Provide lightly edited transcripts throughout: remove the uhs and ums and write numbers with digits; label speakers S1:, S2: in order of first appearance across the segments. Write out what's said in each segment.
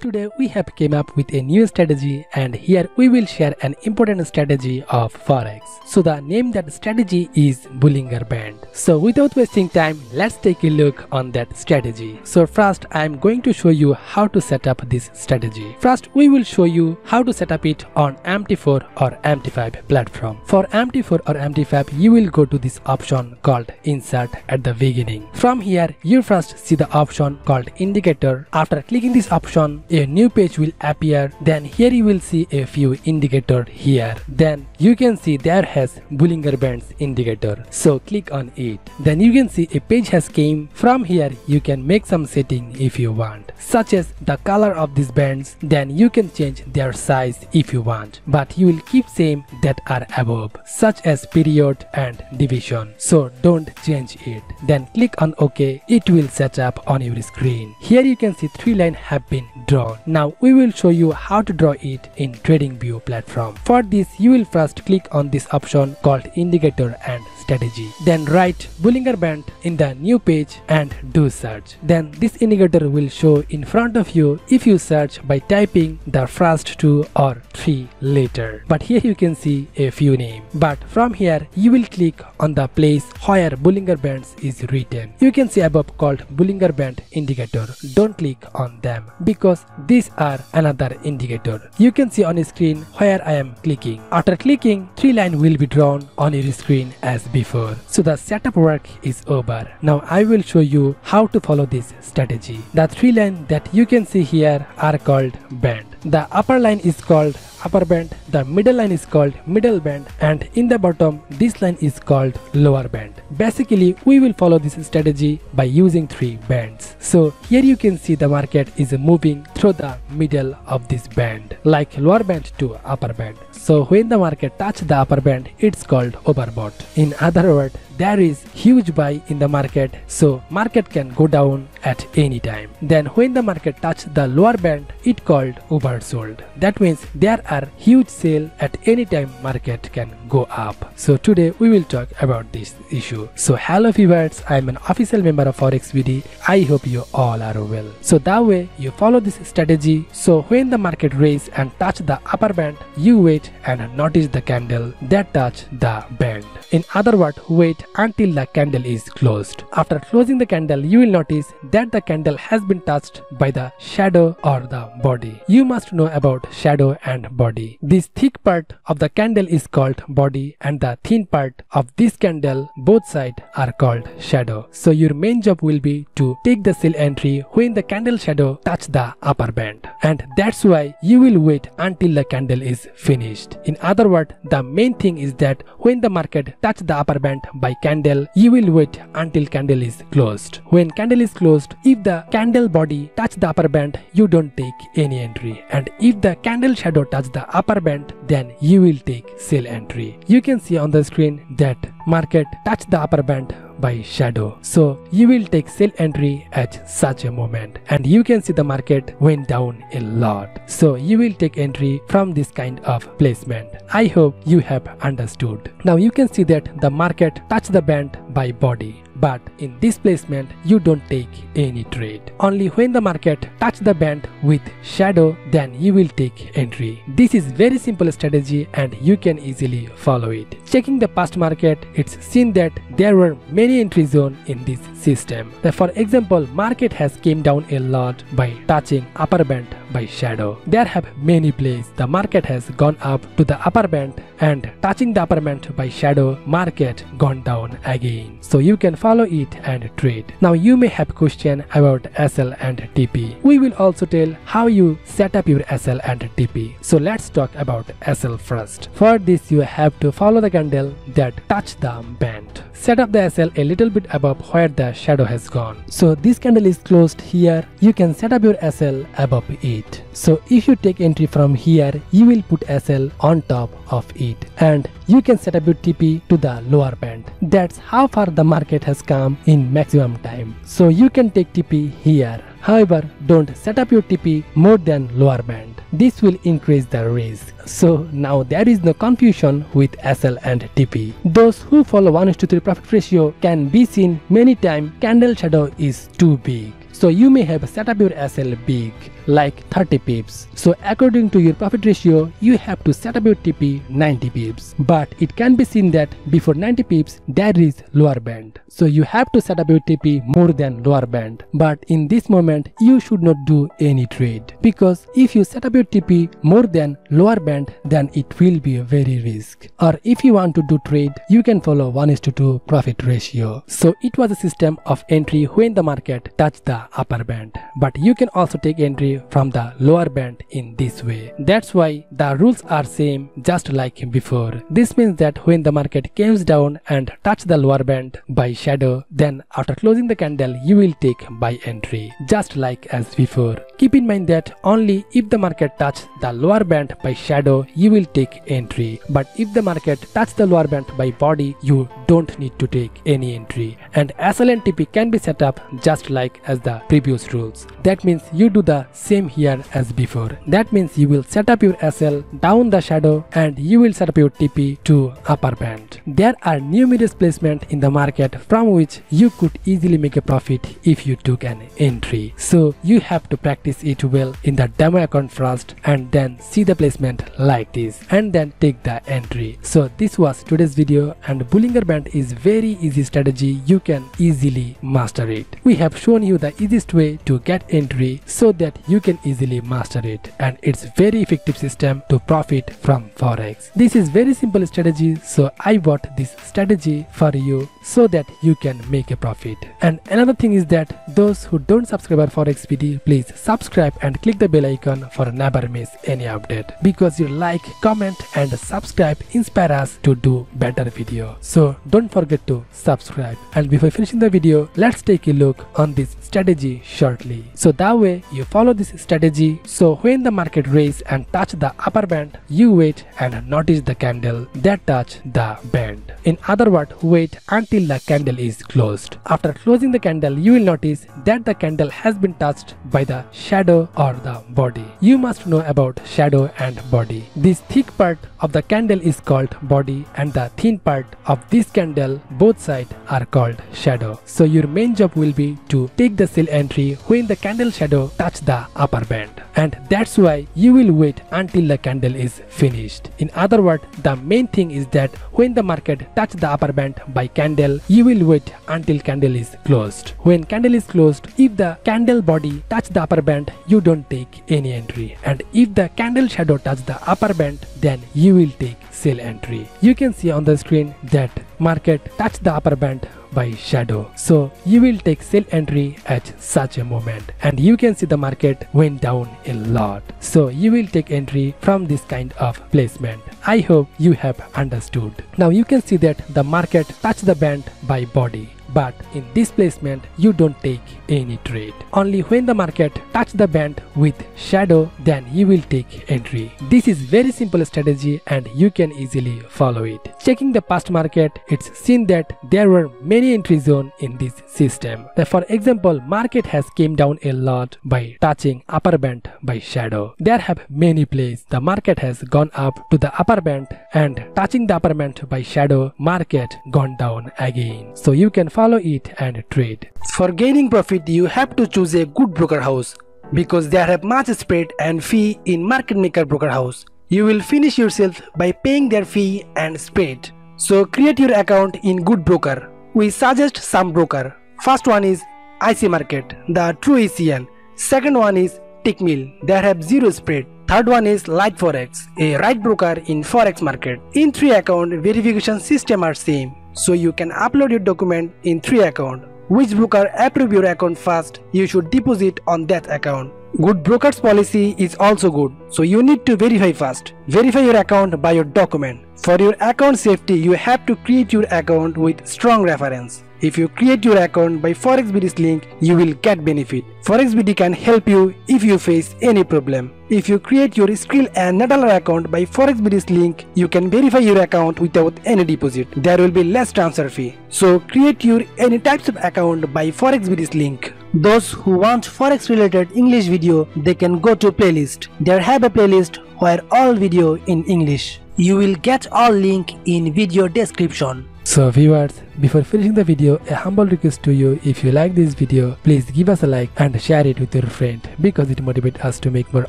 S1: Today we have came up with a new strategy, and here we will share an important strategy of Forex. So the name that strategy is Bollinger Band. So without wasting time, let's take a look on that strategy. So first I am going to show you how to set up this strategy. First we will show you how to set up it on MT4 or MT5 platform. For MT4 or MT5 you will go to this option called Insert at the beginning. From here you first see the option called Indicator. After clicking this option, a new page will appear. Then here you will see a few indicator here. Then you can see there has Bollinger Bands indicator. So click on it. Then you can see a page has came. From here you can make some setting if you want, such as the color of these bands. Then you can change their size if you want, but you will keep same that are above, such as period and division. So don't change it. Then click on OK. It will set up on your screen. Here you can see 3 lines have been drawn. Now we will show you how to draw it in TradingView platform. For this you will first click on this option called Indicator and Strategy. Then write Bollinger Band in the new page and do search. Then this indicator will show in front of you if you search by typing the first 2 or 3 letters. But here you can see a few names. But from here you will click on the place where Bollinger Bands is written. You can see above called Bollinger Band indicator. Don't click on them because these are another indicator. You can see on screen where I am clicking. After clicking, 3 lines will be drawn on your screen as before. So the setup work is over. Now I will show you how to follow this strategy. The 3 lines that you can see here are called band. The upper line is called upper band, the middle line is called middle band, and in the bottom this line is called lower band. Basically we will follow this strategy by using 3 bands. So here you can see the market is moving through the middle of this band, like lower band to upper band. So when the market touch the upper band, it's called overbought. In other words, there is huge buy in the market, so market can go down at any time. Then when the market touch the lower band, it called oversold. That means there are huge sale at any time market can go up. So today we will talk about this issue. So hello viewers, I am an official member of ForexBD. I hope you all are well. So that way you follow this strategy. So when the market raise and touch the upper band, you wait and notice the candle that touch the band. In other words, wait until the candle is closed. After closing the candle, you will notice that the candle has been touched by the shadow or the body. You must know about shadow and body. This thick part of the candle is called body, and the thin part of this candle, both sides are called shadow. So your main job will be to take the sell entry when the candle shadow touch the upper band, and that's why you will wait until the candle is finished. In other words, the main thing is that when the market touch the upper band by candle, you will wait until candle is closed. When candle is closed, if the candle body touch the upper band, you don't take any entry, and if the candle shadow touch the upper band, then you will take sell entry. You can see on the screen that market touch the upper band by shadow, so you will take sell entry at such a moment, and you can see the market went down a lot, so you will take entry from this kind of placement. I hope you have understood. Now you can see that the market touch the band by body, but in this placement you don't take any trade. Only when the market touch the band with shadow, then you will take entry. This is very simple strategy and you can easily follow it. Checking the past market, it's seen that there were many entry zones in this system. For example, market has came down a lot by touching upper band by shadow. There have many places the market has gone up to the upper band, and touching the upper band by shadow, market gone down again. So you can follow it and trade. Now you may have question about SL and TP. We will also tell how you set up your SL and TP. So let's talk about SL first. For this you have to follow the candle that touch the band. Set up the SL a little bit above where the shadow has gone. So this candle is closed here. You can set up your SL above it. So if you take entry from here, you will put SL on top of it, and you can set up your TP to the lower band. That's how far the market has come in maximum time. So you can take TP here. However, don't set up your TP more than lower band. This will increase the risk. So now there is no confusion with SL and TP. Those who follow 1:3 profit ratio can be seen many times candle shadow is too big. So you may have set up your SL big, like 30 pips. So according to your profit ratio, you have to set up your TP 90 pips. But it can be seen that before 90 pips, there is lower band. So you have to set up your TP more than lower band. But in this moment, you should not do any trade, because if you set up your TP more than lower band, then it will be a very risk. Or if you want to do trade, you can follow 1:2 profit ratio. So it was a system of entry when the market touched the upper band. But you can also take entry from the lower band in this way. That's why the rules are same just like before. This means that when the market comes down and touch the lower band by shadow, then after closing the candle, you will take buy entry, just like as before. Keep in mind that only if the market touch the lower band by shadow, you will take entry. But if the market touch the lower band by body, you don't need to take any entry. And SL and TP can be set up just like as the previous rules. That means you do the same here as before. That means you will set up your SL down the shadow and you will set up your TP to upper band. There are numerous placements in the market from which you could easily make a profit if you took an entry. So you have to practice it well in the demo account first and then see the placement like this and then take the entry. So this was today's video, and Bollinger Band is very easy strategy. You can easily master it. We have shown you the easiest way to get entry so that you can easily master it, and it's very effective system to profit from Forex. This is very simple strategy, so I bought this strategy for you so that you can make a profit. And another thing is that those who don't subscribe our Forex PD, please subscribe and click the bell icon for never miss any update, because your like, comment and subscribe inspire us to do better video. So don't forget to subscribe. And before finishing the video, let's take a look on this strategy shortly. So that way you follow this strategy. So when the market raise and touch the upper band, you wait and notice the candle that touch the band. In other words, wait until the candle is closed. After closing the candle, you will notice that the candle has been touched by the shadow or the body. You must know about shadow and body. This thick part of the candle is called body, and the thin part of this candle, both sides are called shadow. So your main job will be to take the sell entry when the candle shadow touch the upper band, and that's why you will wait until the candle is finished. In other words, the main thing is that when the market touch the upper band by candle, you will wait until candle is closed. When candle is closed, if the candle body touch the upper band, you don't take any entry, and if the candle shadow touch the upper band, then you will take sell entry. You can see on the screen that market touch the upper band by shadow, so you will take sell entry at such a moment, and you can see the market went down a lot, so you will take entry from this kind of placement. I hope you have understood. Now you can see that the market touched the band by body, but in this placement you don't take any trade. Only when the market touch the band with shadow, then you will take entry. This is very simple strategy and you can easily follow it. Checking the past market, it's seen that there were many entry zones in this system. For example, market has came down a lot by touching upper band by shadow. There have many plays. The market has gone up to the upper band and touching the upper band by shadow, market gone down again. So you can follow it and trade. For gaining profit, you have to choose a good broker house, because they have much spread and fee in market maker broker house. You will finish yourself by paying their fee and spread. So create your account in good broker. We suggest some broker. First one is IC Market, the true ECN. Second one is Tickmill, they have zero spread. Third one is Light Forex, a right broker in Forex market. In 3 account, verification system are same, so you can upload your document in 3 account. Which broker approve your account first, you should deposit on that account. Good broker's policy is also good, so you need to verify first. Verify your account by your document. For your account safety, you have to create your account with strong reference. If you create your account by ForexBD's link, you will get benefit. ForexBD can help you if you face any problem. If you create your Skrill and Nettler account by ForexBD's link, you can verify your account without any deposit. There will be less transfer fee. So create your any types of account by ForexBD's link. Those who want Forex related English video, they can go to playlist. There have a playlist where all video in English. You will get all link in video description. So viewers, before finishing the video, a humble request to you: if you like this video, please give us a like and share it with your friend, because it motivates us to make more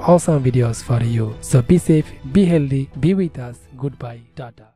S1: awesome videos for you. So be safe, be healthy, be with us. Goodbye, Tata.